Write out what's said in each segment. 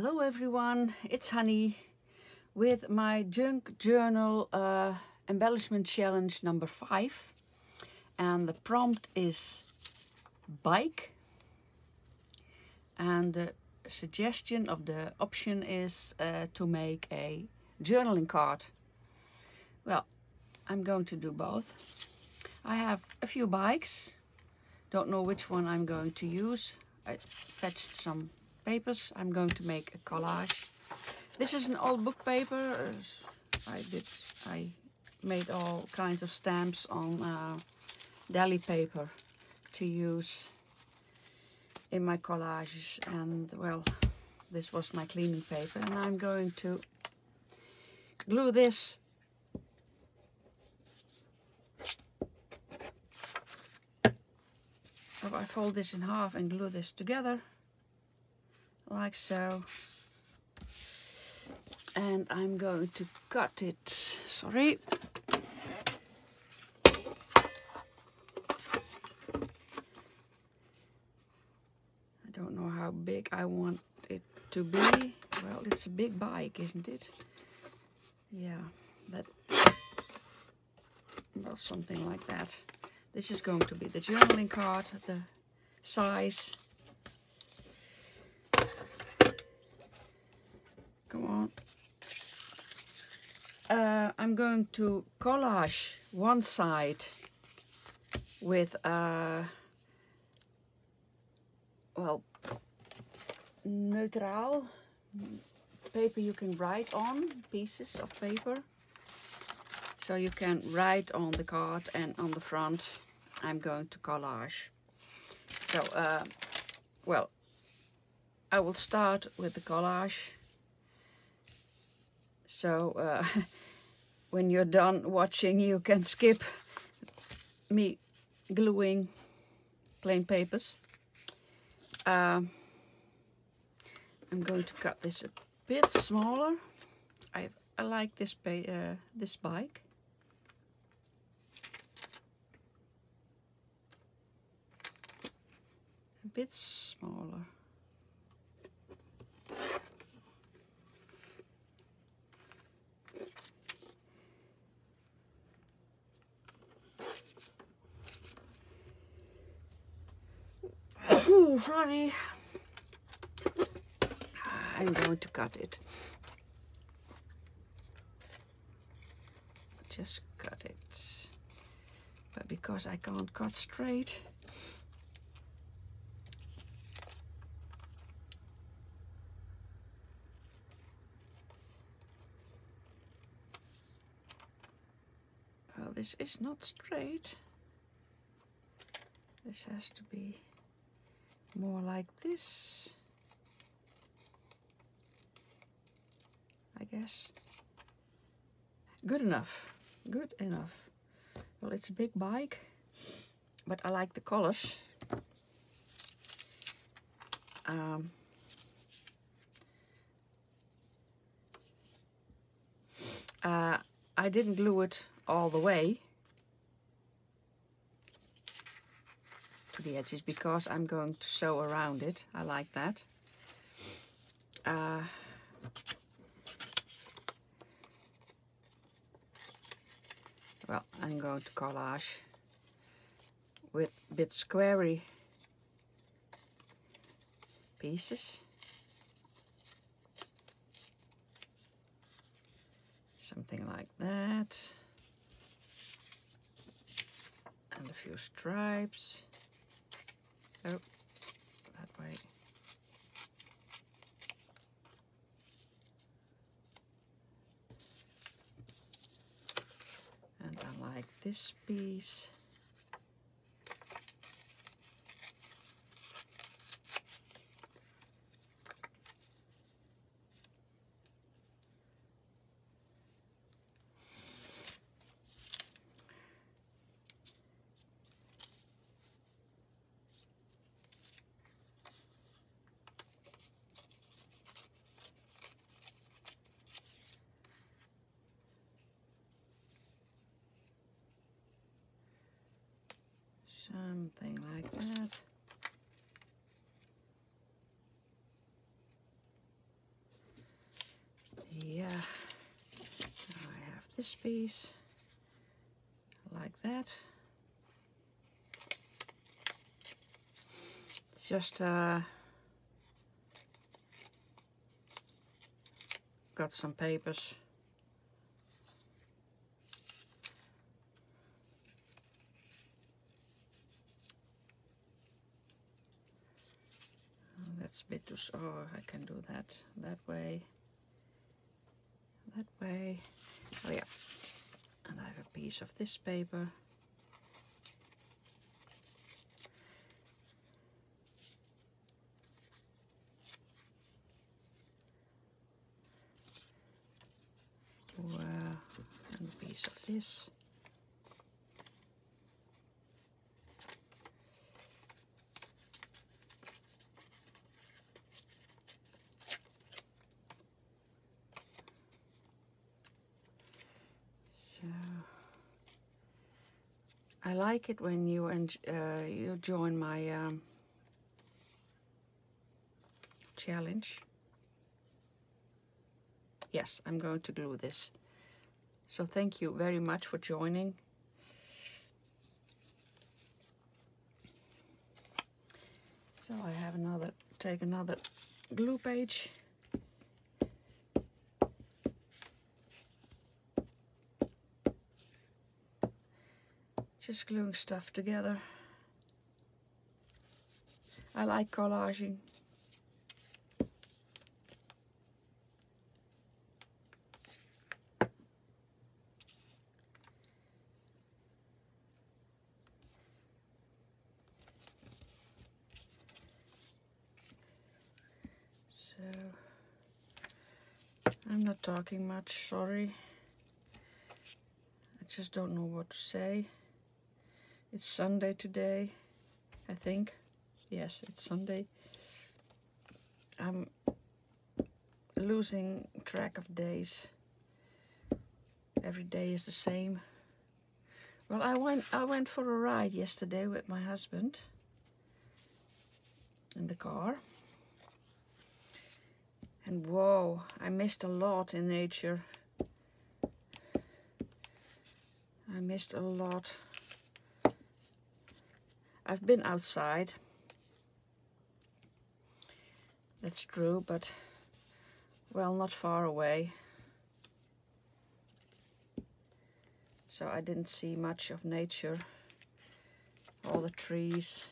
Hello everyone, it's Hanny with my junk journal embellishment challenge number 5, and the prompt is bike, and the suggestion of the option is to make a journaling card. Well, I'm going to do both. I have a few bikes, don't know which one I'm going to use. I fetched some papers. I'm going to make a collage. This is an old book paper. I made all kinds of stamps on deli paper to use in my collages, and well, this was my cleaning paper, and I'm going to glue this I fold this in half and glue this together like so, and I'm going to cut it. Sorry. I don't know how big I want it to be. Well, it's a big bike, isn't it? Yeah, that, well, something like that. This is going to be the journaling card, the size. Come on. I'm going to collage one side with well, neutral paper you can write on, pieces of paper. So you can write on the card, and on the front I'm going to collage. So, well, I will start with the collage. So, when you're done watching, you can skip me gluing plain papers. I'm going to cut this a bit smaller. I like this bike. A bit smaller. Sorry. I'm going to cut it. Just cut it. But because I can't cut straight, well, this is not straight. This has to be more like this, I guess. Good enough. Good enough. Well, it's a big bike, but I like the colors. I didn't glue it all the way to the edges because I'm going to sew around it. I like that. Well, I'm going to collage with a bit squarey pieces. Something like that. And a few stripes. Oh, that way. And I like this piece. this piece like that. It's just got some papers. Oh, that's a bit too. Oh, I can do that way. That way. Oh yeah. And I have a piece of this paper. Wow. And a piece of this. I like it when you you join my challenge. Yes, I'm going to glue this. So thank you very much for joining. So I have take another glue page. Just gluing stuff together. I like collaging. So I'm not talking much, sorry. I just don't know what to say. It's Sunday today, I think. Yes, it's Sunday. I'm losing track of days. Every day is the same. Well, I went for a ride yesterday with my husband in the car. And whoa, I missed a lot in nature. I missed a lot. I've been outside. That's true, but well, not far away. So I didn't see much of nature. All the trees.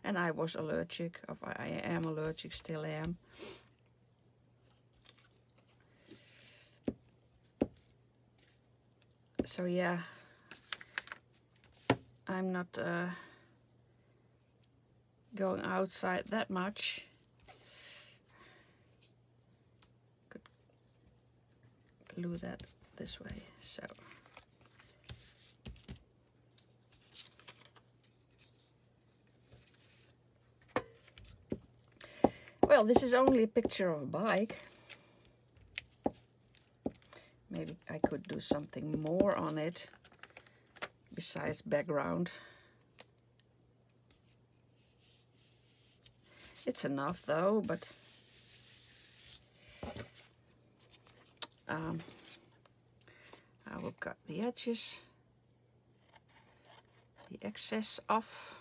And I was allergic. I am allergic, still am. So yeah, I'm not going outside that much. Could glue that this way, so. Well, this is only a picture of a bike. Maybe I could do something more on it besides background. It's enough though, but I will cut the edges, the excess off.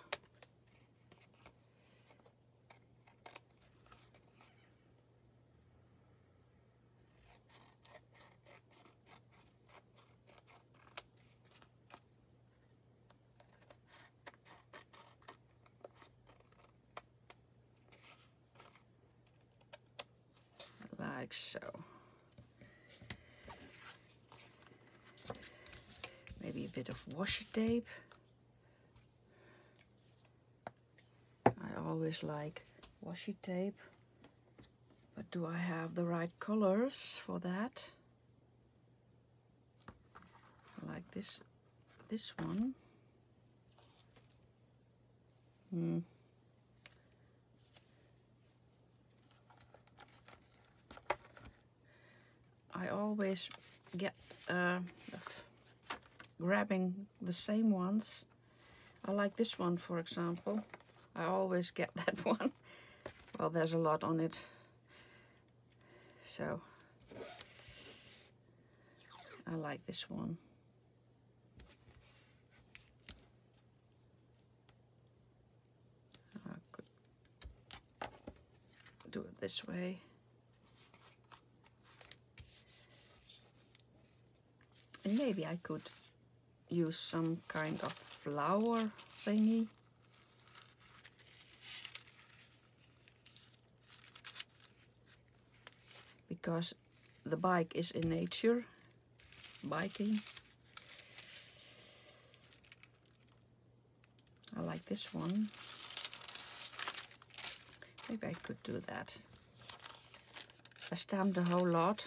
Like so. Maybe a bit of washi tape. I always like washi tape, but do I have the right colors for that? I like this one. I always get grabbing the same ones. I like this one, for example. I always get that one. Well, there's a lot on it. So I like this one. I could do it this way. And maybe I could use some kind of flower thingy. Because the bike is in nature, biking. I like this one. Maybe I could do that. I stamped a whole lot.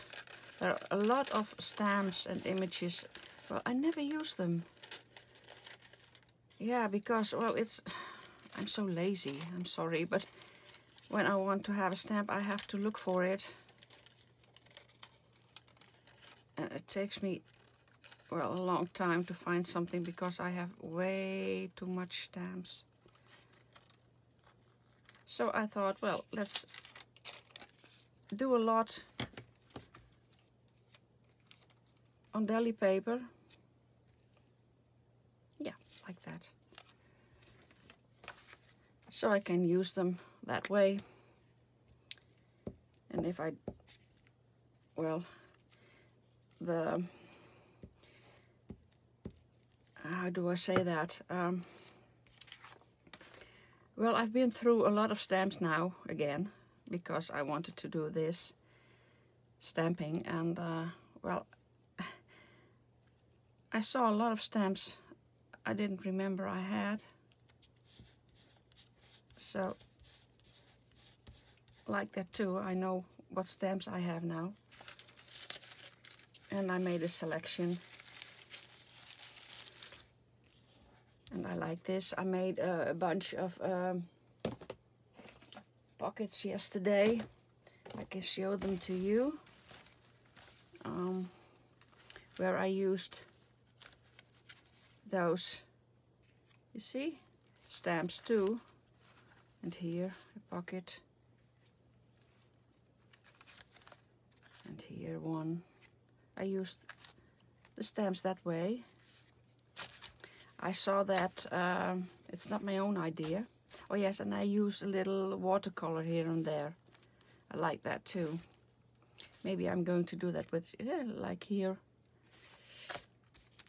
There are a lot of stamps and images. Well, I never use them. Yeah, because, well, I'm so lazy. I'm sorry, but when I want to have a stamp, I have to look for it. And it takes me, well, a long time to find something because I have way too much stamps. So I thought, well, let's do a lot on deli paper. Yeah, like that. So I can use them that way. And if I, well, how do I say that? Well, I've been through a lot of stamps now again because I wanted to do this stamping, and well, I saw a lot of stamps I didn't remember I had. So, like that too, I know what stamps I have now. And I made a selection. And I like this. I made a bunch of pockets yesterday. I can show them to you. Where I used those, you see, stamps too. And here a pocket. And here one. I used the stamps that way. I saw that it's not my own idea. Oh yes, and I use a little watercolor here and there. I like that too. Maybe I'm going to do that with, yeah, like here.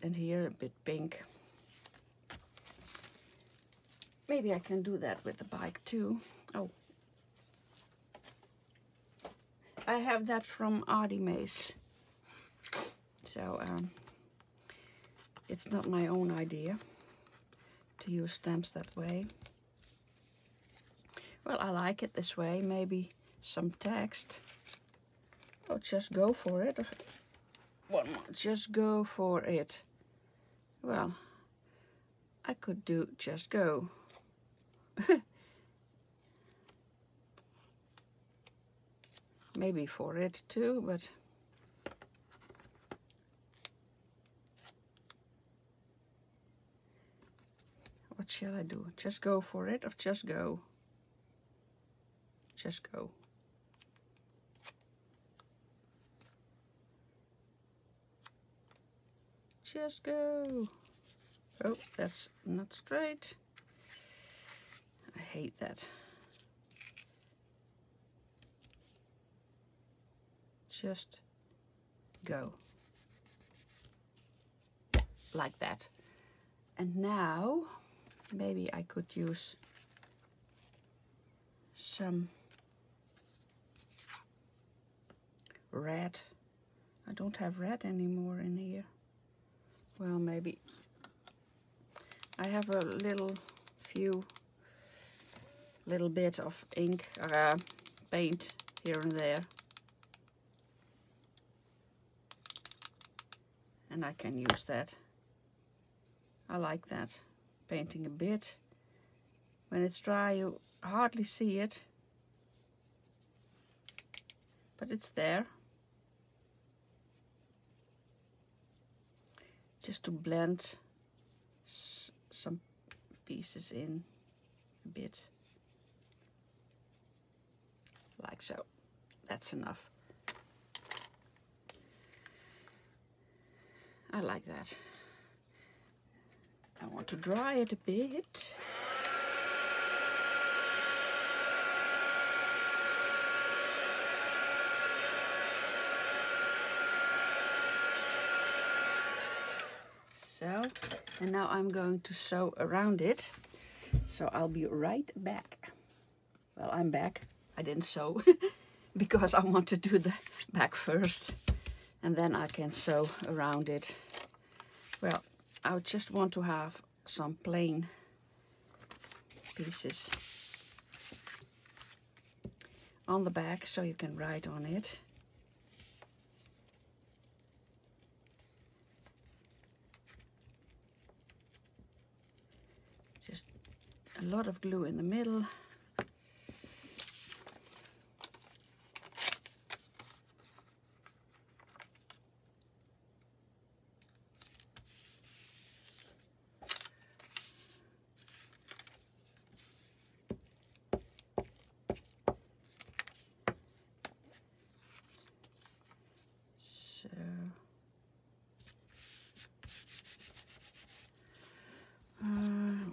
And here a bit pink. Maybe I can do that with the bike too. Oh. I have that from Ardimace. So it's not my own idea to use stamps that way. Well, I like it this way. Maybe some text. Oh, just go for it. One more. Just go for it. Well, I could do just go. Maybe for it too, but what shall I do? Just go for it or just go? Just go. Just go. Oh, that's not straight. I hate that. Just go. Like that. And now maybe I could use some red. I don't have red anymore in here. Well, maybe I have a little bit of ink paint here and there. And I can use that. I like that. Painting a bit. When it's dry, you hardly see it. But it's there. Just to blend some pieces in a bit. Like so. That's enough. I like that. I want to dry it a bit. So, and now I'm going to sew around it. So I'll be right back. Well, I'm back. I didn't sew because I want to do the back first. And then I can sew around it. Well, I just want to have some plain pieces on the back so you can write on it. Just a lot of glue in the middle.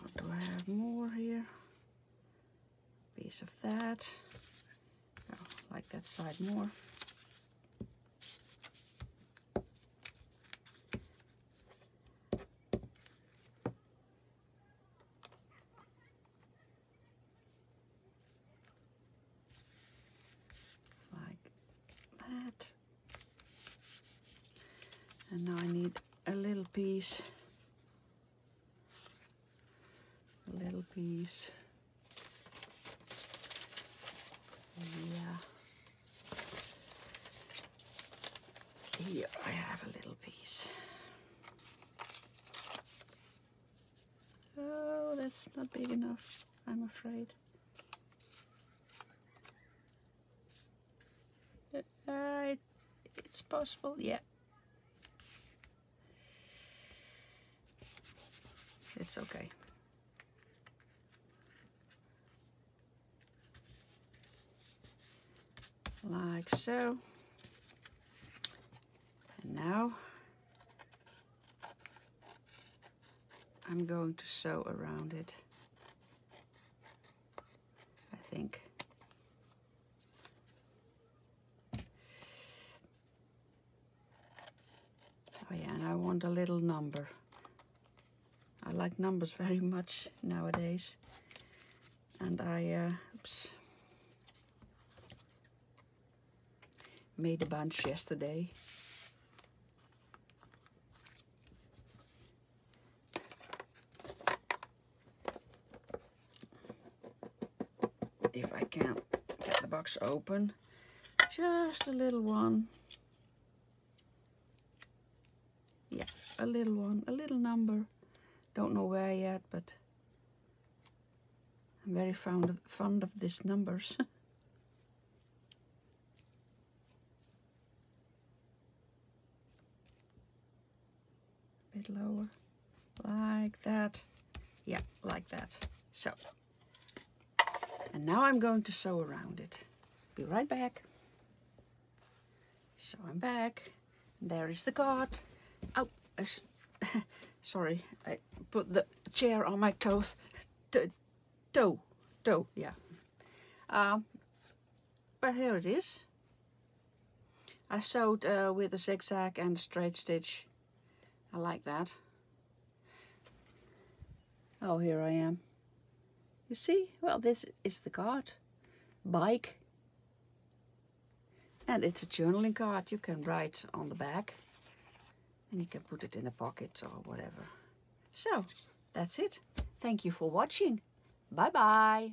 What do I have more here? Piece of that. Oh, like that side more. Like that. And now I need a little piece. A little piece. Yeah. Here I have a little piece. Oh, that's not big enough, I'm afraid. It's possible, yeah. It's okay. Like so. And now I'm going to sew around it, I think. Oh yeah, and I want a little number. I like numbers very much nowadays. And I, oops, made a bunch yesterday. If I can get the box open, just a little one. Yeah, a little one, a little number. Don't know where yet, but I'm very fond of these numbers. A bit lower, like that. Yeah, like that. So, and now I'm going to sew around it. Be right back. So I'm back. There is the card. Oh, sorry, I put the chair on my toe, yeah. But here it is. I sewed with a zigzag and a straight stitch. I like that. Oh, here I am. You see? Well, this is the card. Bike. And it's a journaling card. You can write on the back. And you can put it in a pocket or whatever. So, that's it. Thank you for watching. Bye-bye.